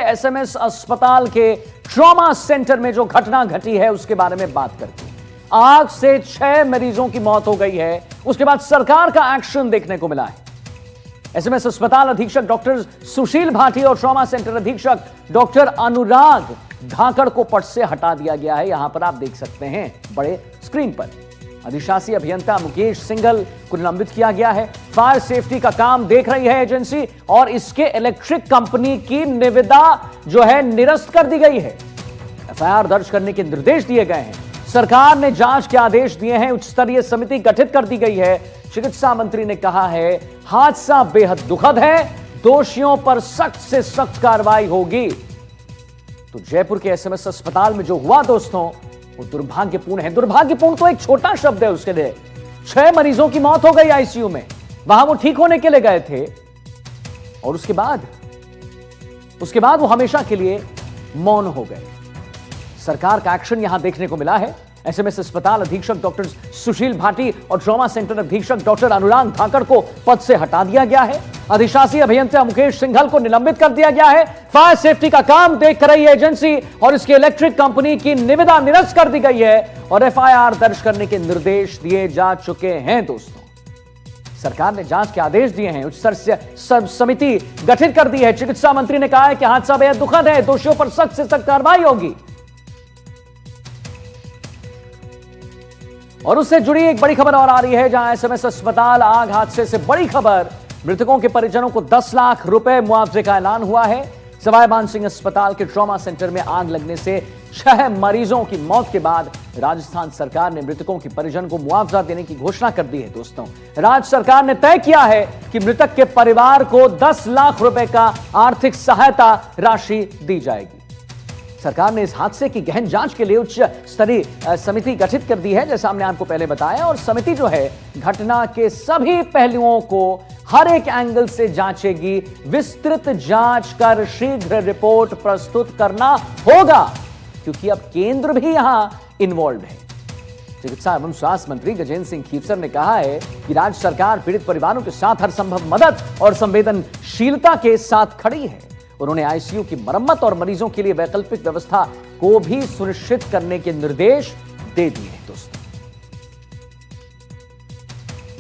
SMS अस्पताल के trauma centre में जो घटना घटी है उसके बारे में बात करते हैं। आग से 6 मरीजों की मौत हो गई है, उसके बाद सरकार का एक्शन देखने को मिला है। एसएमएस अस्पताल अधीक्षक डॉक्टर सुशील भाटी और ट्रॉमा सेंटर अधीक्षक डॉक्टर अनुराग धाकड़ को पद से हटा दिया गया है। यहां पर आप देख सकते हैं बड़े स्क्रीन पर। अधिशासी अभियंता मुकेश सिंघल को निलंबित किया गया है। फायर सेफ्टी का काम देख रही है एजेंसी और इसके इलेक्ट्रिक कंपनी की निविदा जो है निरस्त कर दी गई है। एफआईआर दर्ज करने के निर्देश दिए गए हैं। सरकार ने जांच के आदेश दिए हैं। उच्च स्तरीय समिति गठित कर दी गई है। चिकित्सा मंत्री ने कहा है हादसा बेहद दुखद है, दोषियों पर सख्त से सख्त कार्रवाई होगी। तो जयपुर के एसएमएस अस्पताल में जो हुआ दोस्तों वो दुर्भाग्यपूर्ण है। दुर्भाग्यपूर्ण तो एक छोटा शब्द है उसके लिए। 6 मरीजों की मौत हो गई आईसीयू में। वहां वो ठीक होने के लिए गए थे और उसके बाद वो हमेशा के लिए मौन हो गए। सरकार का एक्शन यहां देखने को मिला है। एसएमएस अस्पताल अधीक्षक डॉक्टर सुशील भाटी और ट्रॉमा सेंटर अधीक्षक डॉक्टर अनुराग धाकड़ को पद से हटा दिया गया है। अधिशासी अभियंता मुकेश सिंघल को निलंबित कर दिया गया है। फायर सेफ्टी का काम देख रही है एजेंसी और इसकी इलेक्ट्रिक कंपनी की निविदा निरस्त कर दी गई है और एफआईआर दर्ज करने के निर्देश दिए जा चुके हैं। दोस्तों, सरकार ने जांच के आदेश दिए हैं। उच्च स्तरीय समिति गठित कर दी है। चिकित्सा मंत्री ने कहा है कि हादसा बेहद दुखद है, दोषियों पर सख्त से सख्त कार्रवाई होगी। और उससे जुड़ी एक बड़ी खबर और आ रही है, जहां एसएमएस अस्पताल आग हादसे से बड़ी खबर। मृतकों के परिजनों को 10 लाख रुपए मुआवजे का ऐलान हुआ है। सवाई मानसिंह अस्पताल के ट्रॉमा सेंटर में आग लगने से 6 मरीजों की मौत के बाद राजस्थान सरकार ने मृतकों के परिजन को मुआवजा देने की घोषणा कर दी है। दोस्तों, राज्य सरकार ने तय किया है कि मृतक के परिवार को 10 लाख रुपए का आर्थिक सहायता राशि दी जाएगी। सरकार ने इस हादसे की गहन जांच के लिए उच्च स्तरीय समिति गठित कर दी है, जैसा हमने आपको पहले बताया। और समिति जो है घटना के सभी पहलुओं को हर एक एंगल से जांचेगी। विस्तृत जांच कर शीघ्र रिपोर्ट प्रस्तुत करना होगा, क्योंकि अब केंद्र भी यहां इन्वॉल्व है। चिकित्सा एवं स्वास्थ्य मंत्री गजेंद्र सिंह खीवसर ने कहा है कि राज्य सरकार पीड़ित परिवारों के साथ हर संभव मदद और संवेदनशीलता के साथ खड़ी है। उन्होंने आईसीयू की मरम्मत और मरीजों के लिए वैकल्पिक व्यवस्था को भी सुनिश्चित करने के निर्देश दे दिए हैं। दोस्तों,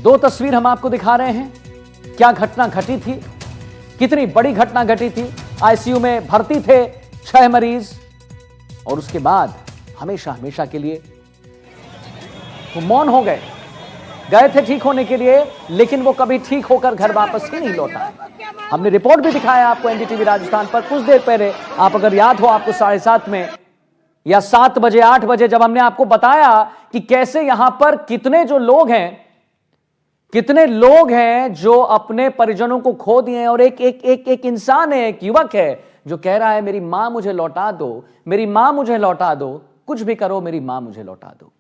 2 तस्वीर हम आपको दिखा रहे हैं। क्या घटना घटी थी, कितनी बड़ी घटना घटी थी। आईसीयू में भर्ती थे 6 मरीज और उसके बाद हमेशा के लिए वो मौन हो गए। गए थे ठीक होने के लिए, लेकिन वो कभी ठीक होकर घर वापस ही नहीं लौटा। हमने रिपोर्ट भी दिखाया आपको एनडीटीवी राजस्थान पर कुछ देर पहले। आप अगर याद हो आपको 7:30 में या 7 बजे 8 बजे जब हमने आपको बताया कि कैसे यहां पर कितने लोग हैं जो अपने परिजनों को खो दिए हैं। और एक इंसान है, एक युवक है जो कह रहा है मेरी मां मुझे लौटा दो, मेरी मां मुझे लौटा दो, कुछ भी करो मेरी मां मुझे लौटा दो।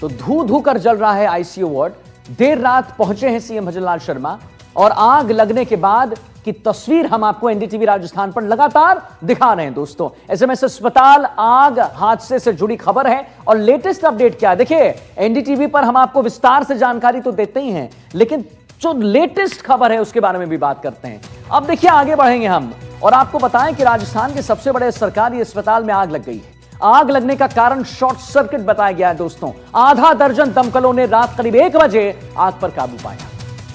तो धू कर जल रहा है आईसीयू वार्ड। देर रात पहुंचे हैं सीएम भजनलाल शर्मा और आग लगने के बाद की तस्वीर हम आपको एनडीटीवी राजस्थान पर लगातार दिखा रहे हैं। दोस्तों, एसएमएस अस्पताल आग हादसे से जुड़ी खबर है और लेटेस्ट अपडेट क्या है देखिए। एनडीटीवी पर हम आपको विस्तार से जानकारी तो देते ही हैं, लेकिन जो लेटेस्ट खबर है उसके बारे में भी बात करते हैं। अब देखिए, आगे बढ़ेंगे हम और आपको बताएं कि राजस्थान के सबसे बड़े सरकारी अस्पताल में आग लग गई है। आग लगने का कारण शॉर्ट सर्किट बताया गया है। दोस्तों, आधा दर्जन दमकलों ने रात करीब 1 बजे आग पर काबू पाया।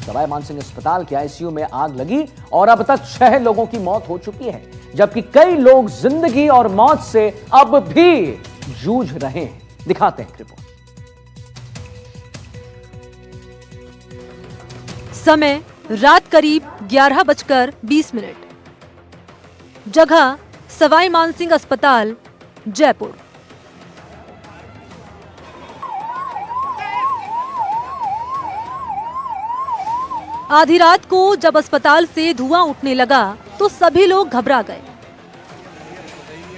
सवाई मानसिंह अस्पताल के आईसीयू में आग लगी और अब तक 6 लोगों की मौत हो चुकी है, जबकि कई लोग जिंदगी और मौत से अब भी जूझ रहे हैं। दिखाते हैं रिपोर्ट। समय रात करीब 11:20। जगह सवाई मानसिंह अस्पताल, जयपुर। आधी रात को जब अस्पताल से धुआं उठने लगा तो सभी लोग घबरा गए,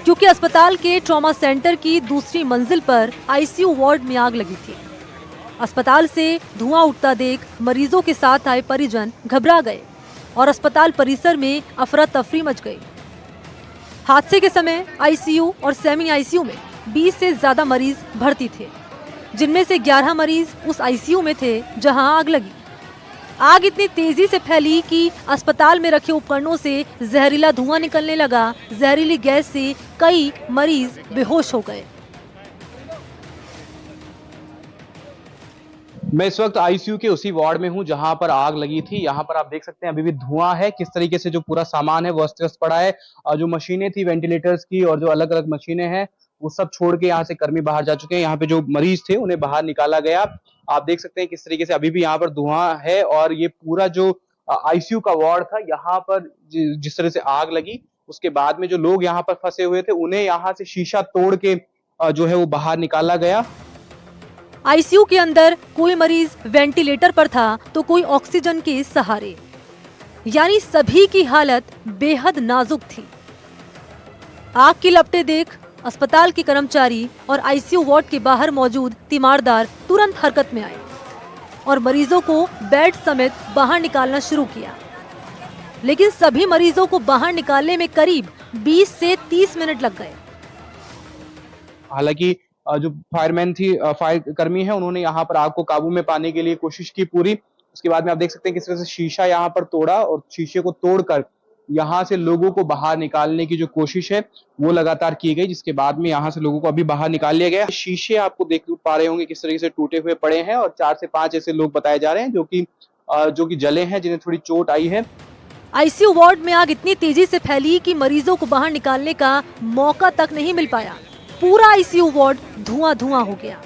क्योंकि अस्पताल के ट्रॉमा सेंटर की दूसरी मंजिल पर आईसीयू वार्ड में आग लगी थी। अस्पताल से धुआं उठता देख मरीजों के साथ आए परिजन घबरा गए और अस्पताल परिसर में अफरा तफरी मच गई। हादसे के समय आईसीयू और सेमी आईसीयू में 20 से ज्यादा मरीज भर्ती थे, जिनमें से 11 मरीज उस आईसीयू में थे जहां आग लगी। आग इतनी तेजी से फैली कि अस्पताल में रखे उपकरणों से जहरीला धुआं निकलने लगा। जहरीली गैस से कई मरीज बेहोश हो गए। मैं इस वक्त आईसीयू के उसी वार्ड में हूं जहां पर आग लगी थी। यहां पर आप देख सकते हैं अभी भी धुआं है। किस तरीके से जो पूरा सामान है वो अस्त व्यस्त पड़ा है और जो मशीनें थी वेंटिलेटर्स की और जो अलग अलग मशीनें हैं वो सब छोड़ के यहाँ से कर्मी बाहर जा चुके हैं। यहाँ पे जो मरीज थे उन्हें बाहर निकाला गया। आप देख सकते हैं किस तरीके से अभी भी यहाँ पर धुआं है और ये पूरा जो आईसीयू का वार्ड था यहाँ पर जिस तरह से आग लगी उसके बाद में जो लोग यहाँ पर फंसे हुए थे उन्हें यहाँ से शीशा तोड़ के जो है वो बाहर निकाला गया। आईसीयू के अंदर कोई मरीज वेंटिलेटर पर था तो कोई ऑक्सीजन के सहारे, यानी सभी की हालत बेहद नाजुक थी। आग की लपटें देख अस्पताल के कर्मचारी और आईसीयू वार्ड के बाहर मौजूद तीमारदार तुरंत हरकत में आए और मरीजों को बेड समेत बाहर निकालना शुरू किया। लेकिन सभी मरीजों को बाहर निकालने में करीब 20 से 30 मिनट लग गए। हालांकि जो फायरमैन थी, फायर कर्मी है, उन्होंने यहाँ पर आग को काबू में पाने के लिए कोशिश की पूरी। उसके बाद में आप देख सकते हैं किस तरह से शीशा यहाँ पर तोड़ा और शीशे को तोड़कर यहाँ से लोगों को बाहर निकालने की जो कोशिश है वो लगातार की गई, जिसके बाद में यहाँ से लोगों को अभी बाहर निकाल लिया गया। शीशे आपको देख पा रहे होंगे किस तरीके से टूटे हुए पड़े हैं और 4 से 5 ऐसे लोग बताए जा रहे हैं जो कि जले हैं, जिन्हें थोड़ी चोट आई है। आईसीयू वार्ड में आग इतनी तेजी से फैली कि मरीजों को बाहर निकालने का मौका तक नहीं मिल पाया। पूरा आईसीयू वार्ड धुआं हो गया।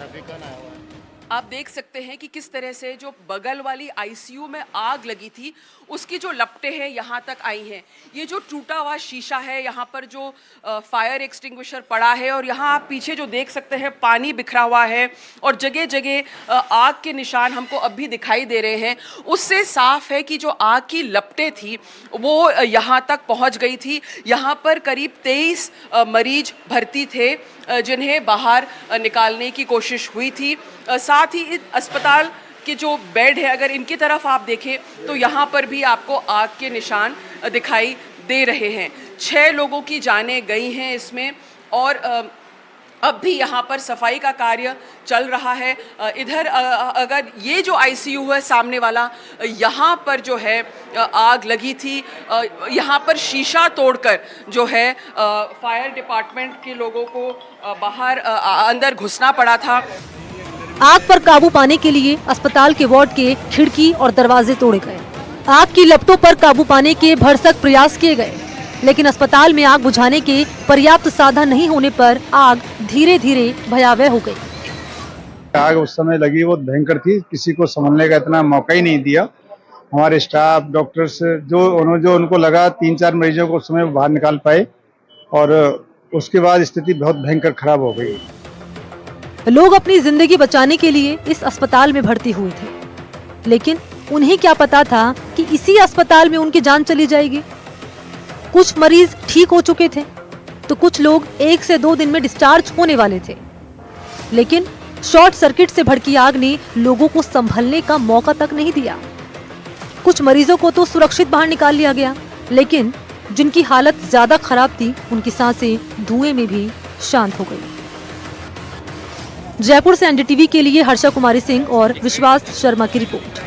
आप देख सकते हैं कि किस तरह से जो बगल वाली आईसीयू में आग लगी थी उसकी जो लपटें हैं यहाँ तक आई हैं। ये जो टूटा हुआ शीशा है, यहाँ पर जो फायर एक्सटिंग्विशर पड़ा है और यहाँ आप पीछे जो देख सकते हैं पानी बिखरा हुआ है और जगह जगह आग के निशान हमको अब भी दिखाई दे रहे हैं। उससे साफ है कि जो आग की लपटें थी वो यहाँ तक पहुँच गई थी। यहाँ पर करीब 23 मरीज भर्ती थे जिन्हें बाहर निकालने की कोशिश हुई थी। साथ ही इस अस्पताल के जो बेड है, अगर इनकी तरफ आप देखें तो यहाँ पर भी आपको आग के निशान दिखाई दे रहे हैं। 6 लोगों की जानें गई हैं इसमें और अब भी यहाँ पर सफाई का कार्य चल रहा है। इधर अगर ये जो आईसीयू है सामने वाला, यहाँ पर जो है आग लगी थी। यहाँ पर शीशा तोड़कर जो है फायर डिपार्टमेंट के लोगों को बाहर अंदर घुसना पड़ा था। आग पर काबू पाने के लिए अस्पताल के वार्ड के खिड़की और दरवाजे तोड़े गए। आग की लपटों पर काबू पाने के भरसक प्रयास किए गए, लेकिन अस्पताल में आग बुझाने के पर्याप्त साधन नहीं होने पर आग धीरे धीरे भयावह हो गई। आग उस समय लगी वो भयंकर थी, किसी को संभलने का इतना मौका ही नहीं दिया। हमारे स्टाफ, डॉक्टर्स जो उनको लगा 3-4 मरीजों को उस समय बाहर निकाल पाए और उसके बाद स्थिति बहुत भयंकर खराब हो गई। लोग अपनी जिंदगी बचाने के लिए इस अस्पताल में भर्ती हुए थे, लेकिन उन्हें क्या पता था कि इसी अस्पताल में उनकी जान चली जाएगी। कुछ मरीज ठीक हो चुके थे तो कुछ लोग 1 से 2 दिन में डिस्चार्ज होने वाले थे, लेकिन शॉर्ट सर्किट से भड़की आग ने लोगों को संभलने का मौका तक नहीं दिया। कुछ मरीजों को तो सुरक्षित बाहर निकाल लिया गया, लेकिन जिनकी हालत ज्यादा खराब थी उनकी सांसें धुएं में भी शांत हो गई। जयपुर से एनडीटीवी के लिए हर्षा कुमारी सिंह और विश्वास शर्मा की रिपोर्ट।